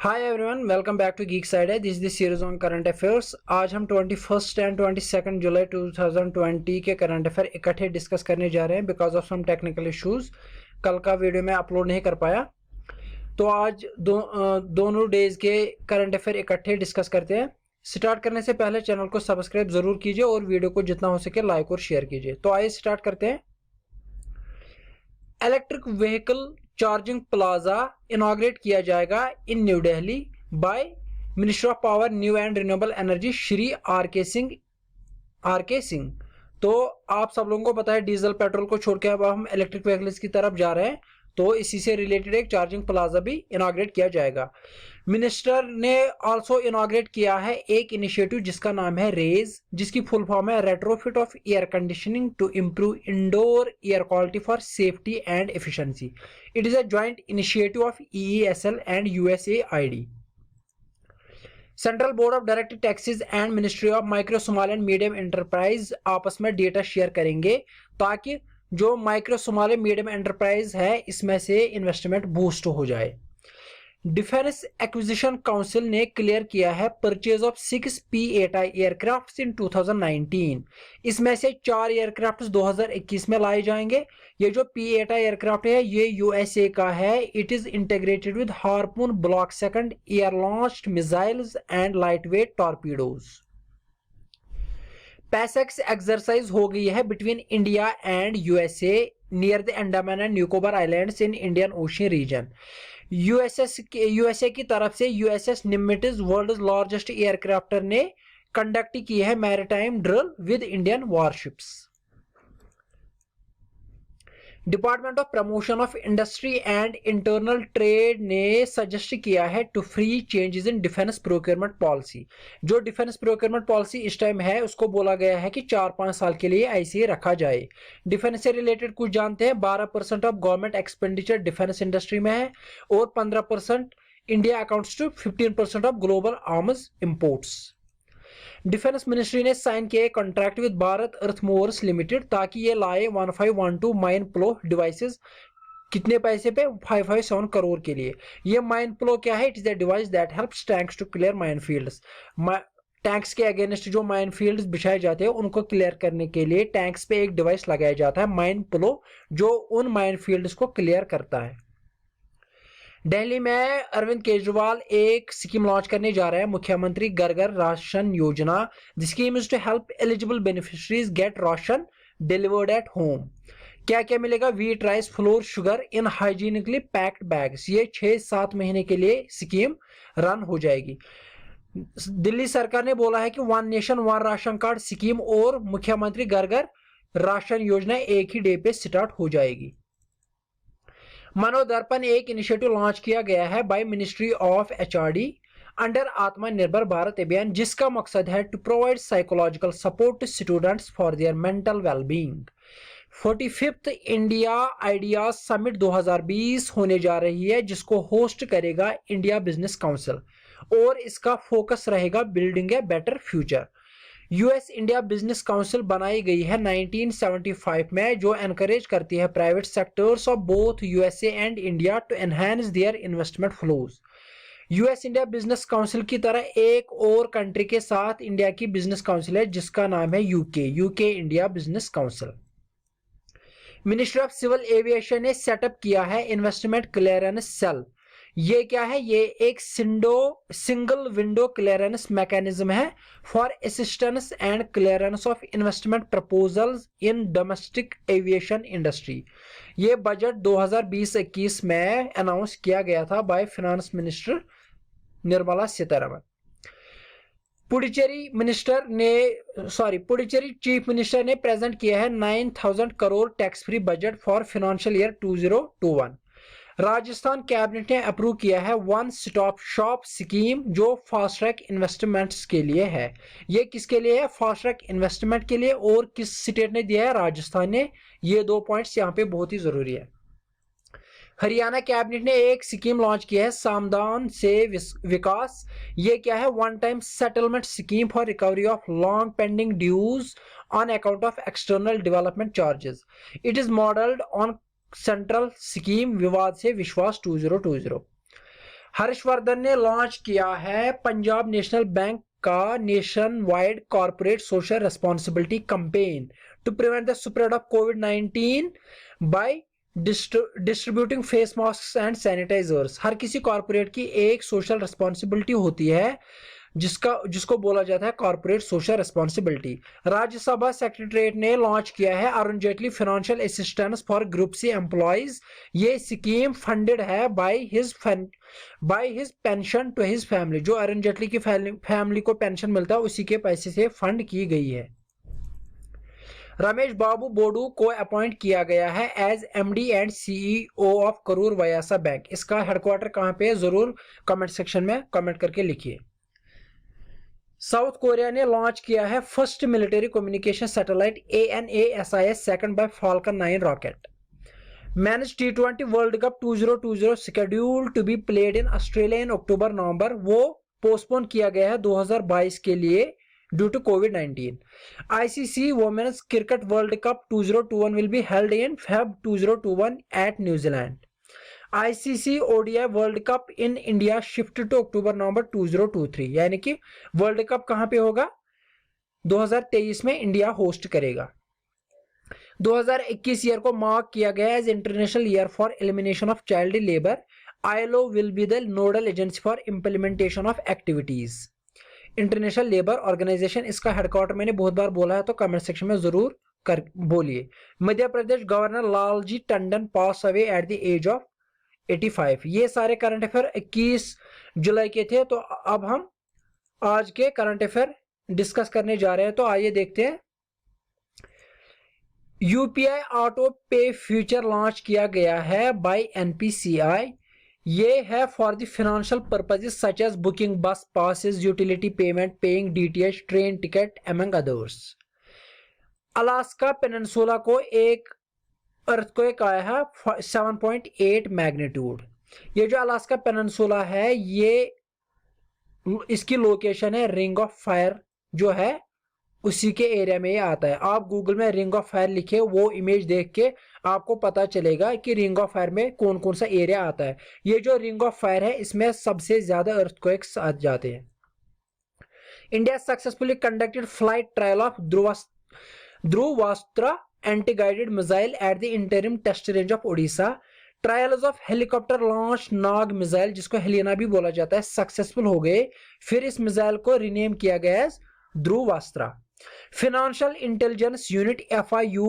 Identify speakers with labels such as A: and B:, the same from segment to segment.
A: Hi everyone, welcome back to geek side है। This is the series on current affairs. आज हम 21 and 22 जुलाई 2020 के current affair इकट्ठे discuss करने जा रहे हैं because of some technical issues. कल का वीडियो मैं अपलोड नहीं कर पाया, तो आज दोनों डेज के करंट अफेयर इकट्ठे डिस्कस करते हैं। स्टार्ट करने से पहले चैनल को सब्सक्राइब जरूर कीजिए और वीडियो को जितना हो सके लाइक और शेयर कीजिए। तो आइए स्टार्ट करते हैं। Electric vehicle charging plaza inaugurate किया जाएगा in New Delhi by minister of power new and renewable energy Shri R K Singh. तो आप सब लोगों को पता है डीजल पेट्रोल को छोड़ के अब हम इलेक्ट्रिक व्हीकल्स की तरफ जा रहे हैं, तो इसी से रिलेटेड एक चार्जिंग प्लाजा भी इनॉग्रेट किया जाएगा। मिनिस्टर ने आल्सो इनॉग्रेट किया है एक इनिशिएटिव जिसका नाम है रेज, जिसकी फुल फॉर्म है retrofit of air conditioning to improve indoor air quality for safety and efficiency. It is a joint initiative of EESL and USAID। Central board of direct taxes and ministry of micro small and medium enterprise आपस में data share करेंगे ताकि जो micro small and medium enterprise है इसमें से investment boost हो जाए। डिफेंस एक्विजिशन काउंसिल ने क्लियर किया है परचेज ऑफ 6 P-8I एयरक्राफ्ट इन 2019। इसमें से 4 एयरक्राफ्ट 2021 में लाए जाएंगे। ये जो P-8I एयरक्राफ्ट है ये USA का है। It is integrated with harpoon block second air launched missiles and light weight torpedoes. PASSEX exercise हो गई है between India and USA near the Andaman and Nicobar islands in Indian Ocean region. USA की तरफ से USS Nimitz world largest aircraft ने conduct की है maritime drill with Indian warships. Department of promotion of industry and internal trade ने suggest किया है to free changes in defence procurement policy. जो डिफेंस प्रोक्योरमेंट पॉलिसी इस टाइम है उसको बोला गया है कि 4-5 साल के लिए ऐसे ही रखा जाए। डिफेंस से रिलेटेड कुछ जानते हैं। 12% of government expenditure defence industry में है और 15% India accounts to 15% of global arms imports. Defence ministry ने साइन किया contract with Bharat Earthmovers Limited ताकि ये लाए 1512 माइन प्लो डिवाइसेस। कितने पैसे पे? 557 करोड़ के लिए। ये माइन प्लो क्या है? It is a device that helps tanks to clear mine fields. Tanks के अगेंस्ट जो माइन फील्ड्स बिछाए जाते हैं उनको क्लियर करने के लिए टैंक्स पे एक डिवाइस लगाया जाता है माइन प्लो, जो उन माइन फील्ड्स को क्लियर करता है। दिल्ली में अरविंद केजरीवाल एक स्कीम लॉन्च करने जा रहे हैं, मुख्यमंत्री घर घर राशन योजना। The scheme is to help eligible beneficiaries get ration delivered at home. क्या क्या मिलेगा? Wheat, rice, flour, sugar in hygienically packed bags. ये 6-7 महीने के लिए स्कीम रन हो जाएगी। दिल्ली सरकार ने बोला है कि one nation one ration card scheme और मुख्यमंत्री घर घर राशन योजना एक ही डे पे स्टार्ट हो जाएगी। मनोदर्पण एक इनिशिएटिव लॉन्च किया गया है by ministry of HRD under Atmanirbhar Bharat Abhiyan, जिसका मकसद है to provide psychological support to students for their mental wellbeing. 45th India ideas summit 2020 होने जा रही है जिसको होस्ट करेगा इंडिया बिजनेस काउंसिल और इसका फोकस रहेगा building a better future. US India business council बनाई गई है 1975 में, जो एनकरेज करती है private sectors of both USA and India to enhance their investment flows. US India business council की तरह एक और कंट्री के साथ इंडिया की बिजनेस काउंसिल है जिसका नाम है UK India business council. Ministry of civil aviation ने सेटअप किया है इन्वेस्टमेंट क्लियरेंस सेल। ये क्या है? ये एक सिंगल विंडो क्लियरेंस मैकेनिज्म है for assistance and clearance of investment proposals in domestic aviation industry. ये बजट 2020-21 में अनाउंस किया गया था by finance minister Nirmala Sitharaman. Puducherry chief minister ने प्रेजेंट किया है 9,000 crore tax free budget for financial year 2021। Rajasthan cabinet ने अप्रूव किया है वन स्टॉप शॉप स्कीम जो फास्ट ट्रैक इन्वेस्टमेंट्स के लिए है। ये किसके लिए है? फास्ट ट्रैक इन्वेस्टमेंट के लिए। और किस स्टेट ने दिया है? राजस्थान ने। ये 2 पॉइंट्स यहाँ पे बहुत ही जरूरी है। हरियाणा कैबिनेट ने एक स्कीम लॉन्च की है सामदान से विकास। ये क्या है? One time settlement scheme for recovery of long pending dues on account of external development charges. It is modelled on central scheme Vivad se Vishwas 2020। Harshvardhan ने लॉन्च किया है पंजाब नेशनल बैंक का nation wide corporate social responsibility campaign to prevent the spread of कोविड-19 by distributing face mask and sanitizers. हर किसी corporate की एक social responsibility होती है जिसको बोला जाता है corporate social responsibility. Rajya Sabha secretariat ने लॉन्च किया है Arun Jaitley financial assistance for group C employees. ये स्कीम फंडेड है by his pension to his family. जो अरुण जेटली की फैमिली को पेंशन मिलता है उसी के पैसे से फंड की गई है। रमेश बाबू बोडू को अपॉइंट किया गया है as MD and CEO of Karur Vysya bank. इसका हेडक्वार्टर कहां पे है जरूर कमेंट सेक्शन में कमेंट करके लिखिए। साउथ कोरिया ने लॉन्च किया है first military communication satellite ANASIS second by Falcon 9 rocket. Men's T20 world cup 2020 schedule to be played in Australia in October November, वो पोस्टपोन किया गया है 2022 के लिए due to COVID. ICC women's cricket world cup 2021 will be held in Feb 2021 at New Zealand. ICC ODI world cup in India shift to October November 2023, यानी कि world cup कहां पे होगा 2023 में इंडिया होस्ट करेगा। 2021 ईयर को मार्क किया गया as international year for elimination of child labour. ILO will be the nodal agency for implementation of activities. International labour organisation, इसका हेडक्वार्टर मैंने बहुत बार बोला है तो कमेंट सेक्शन में जरूर कर बोलिए। Madhya Pradesh governor Lalji Tandon pass away at the age of 85। ये सारे करंट अफेयर 21 जुलाई के थे। तो अब हम आज के करंट अफेयर डिस्कस करने जा रहे हैं, तो आइए देखते हैं। UPI auto pay future launch किया गया है बाय NPCI। ये है for the financial purposes such as booking bus passes, utility payment, paying DTH, train ticket among others. Alaska peninsula को एक अर्थक्वेक आया है 7.8 मैग्नीट्यूड। ये जो अलास्का पेनिनसुला है ये इसकी लोकेशन है रिंग ऑफ फायर जो है उसी के एरिया में ये आता है। आप गूगल में रिंग ऑफ फायर लिखे, वो इमेज देख के आपको पता चलेगा कि रिंग ऑफ फायर में कौन कौन सा एरिया आता है। ये जो रिंग ऑफ फायर है इसमें सबसे ज्यादा अर्थक्वेक्स आ जाते हैं। India successfully conducted flight trial of Dhruvastra anti-guided missile at the interim test range of Odisha. Trials of helicopter launch Nag missile, जिसको हेलिना भी बोला जाता है, सक्सेसफुल हो गए। फिर इस मिसाइल को रिनेम किया गया Dhruvastra. Financial intelligence unit FIU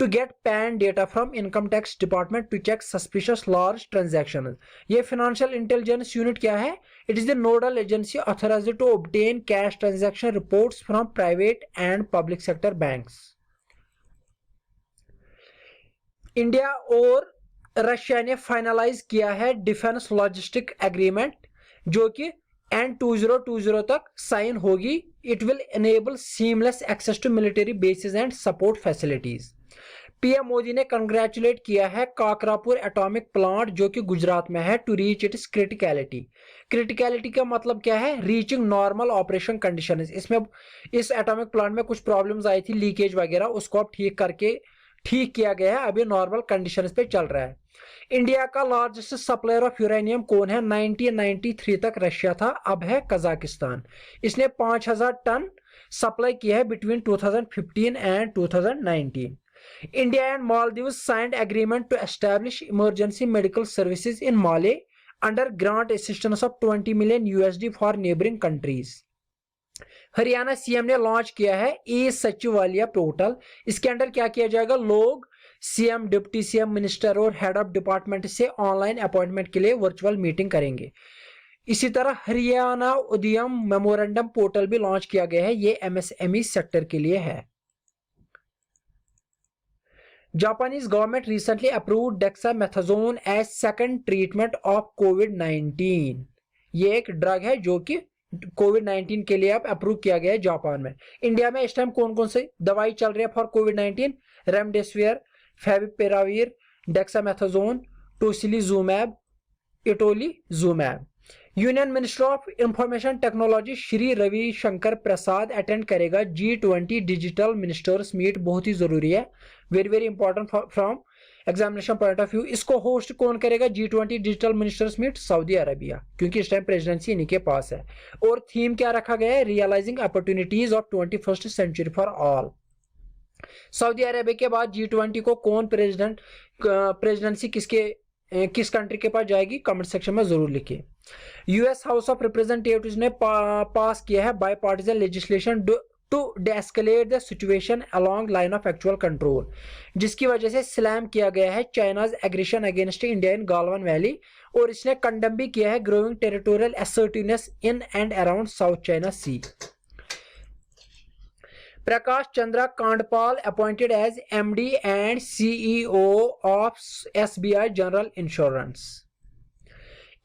A: to get PAN data from income tax department to check suspicious large transaction. ये फाइनेंशियल इंटेलिजेंस यूनिट क्या है? It is the nodal agency authorised to obtain cash transaction reports from private and public sector banks. India और Russia ने finalise किया है defence logistic agreement जो कि and 2020 तक साइन होगी। It will enable seamless access to military bases and support facilities. PM Modi ने congratulate किया है काकरापुर एटॉमिक प्लांट जो कि गुजरात में है to reach its criticality. Criticality का मतलब क्या है? Reaching normal operation condition. इसमें इस एटॉमिक प्लांट में कुछ प्रॉब्लम्स आई थी, लीकेज वगैरह, उसको अब ठीक किया गया है, अभी नॉर्मल कंडीशंस पे चल रहा है। इंडिया का लार्जेस्ट सप्लायर ऑफ यूरेनियम कौन है? 1993 तक रशिया था, अब है कजाकिस्तान। इसने 5000 टन सप्लाई किया है between 2015 and 2019। India and Maldives signed agreement to establish emergency medical services in Male under grant assistance of $20 million for neighbouring countries. Haryana CM ने लॉन्च किया है ई सचिवालय पोर्टल। इसके अंदर क्या किया जाएगा? लोग सीएम, डिप्टी सीएम, मिनिस्टर और हेड ऑफ डिपार्टमेंट से ऑनलाइन अपॉइंटमेंट के लिए वर्चुअल मीटिंग करेंगे। इसी तरह हरियाणा उद्यम मेमोरेंडम पोर्टल भी लॉन्च किया गया है, ये MSME सेक्टर के लिए है। Japanese government recently approved dexamethasone as second treatment of कोविड-19। ये एक ड्रग है जो कि कोविड-19 के लिए अब अप्रूव किया गया है जापान में। इंडिया में इस टाइम कौन कौन सी दवाई चल रही है फॉर कोविड-19? Remdesivir, favipiravir, dexamethasone, tocilizumab, itolizumab. Union minister of information technology Shri Ravishankar Prasad attend करेगा G20 डिजिटल मिनिस्टर्स मीट। बहुत ही जरूरी है, very very important from examination point of view. इसको होस्ट कौन करेगा? G20 digital ministers meet Saudi Arabia, क्योंकि इस टाइम प्रेसिडेंसी इन्हीं के पास है। और थीम क्या रखा गया है? Realising opportunities of 21st century for all. Saudi Arabia के बाद G20 को कौन प्रेसिडेंसी किस कंट्री के पास जाएगी? कमेंट सेक्शन में जरूर लिखिए। यूएस हाउस ऑफ रिप्रेजेंटेटिव्स ने पास किया है bipartisan legislation to deescalate the situation along line of actual control, जिसकी वजह से स्लैम किया गया है China's aggression against India in Galwan valley, और इसने कंडम भी किया है growing territorial assertiveness in and around South China Sea. Prakash Chandra Kandpal appointed as MD and CEO of SBI general insurance.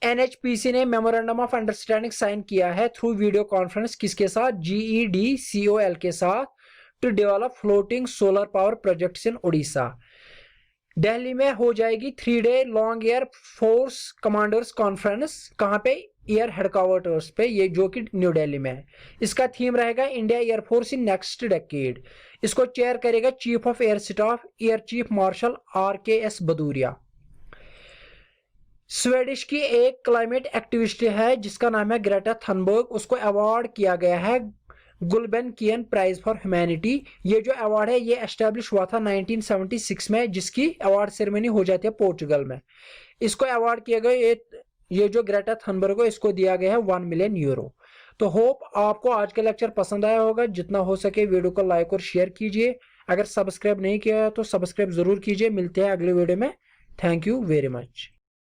A: NHPC ने मेमोरेंडम ऑफ अंडरस्टैंडिंग साइन किया है थ्रू वीडियो कॉन्फ्रेंस किसके साथ? GEDCOL के साथ, to develop floating solar power projects in Odisha. Delhi में हो जाएगी 3 day long air force commanders conference. कहां पे? एयर हेडक्वार्टर्स पे, ये जो कि न्यू दिल्ली में है। इसका थीम रहेगा India air force in next decade. इसको चेयर करेगा chief of air staff air chief marshal RKS Bhadauria. Swedish की एक क्लाइमेट एक्टिविस्ट है जिसका नाम है ग्रेटा थनबर्ग। उसको अवार्ड किया गया है गुल्बेनकियन प्राइज फॉर ह्यूमैनिटी। ये जो अवार्ड है ये एस्टेब्लिश हुआ था 1976 में, जिसकी अवार्ड सेरेमनी हो जाती है पोर्चुगल में। इसको अवार्ड किया गया, ये जो ग्रेटा थनबर्ग को इसको दिया गया है 1 मिलियन यूरो। तो होप आपको आज का लेक्चर पसंद आया होगा। जितना हो सके वीडियो को लाइक और शेयर कीजिए। अगर सब्सक्राइब नहीं किया है तो सब्सक्राइब जरूर कीजिए। मिलते हैं अगले वीडियो में। Thank you very much.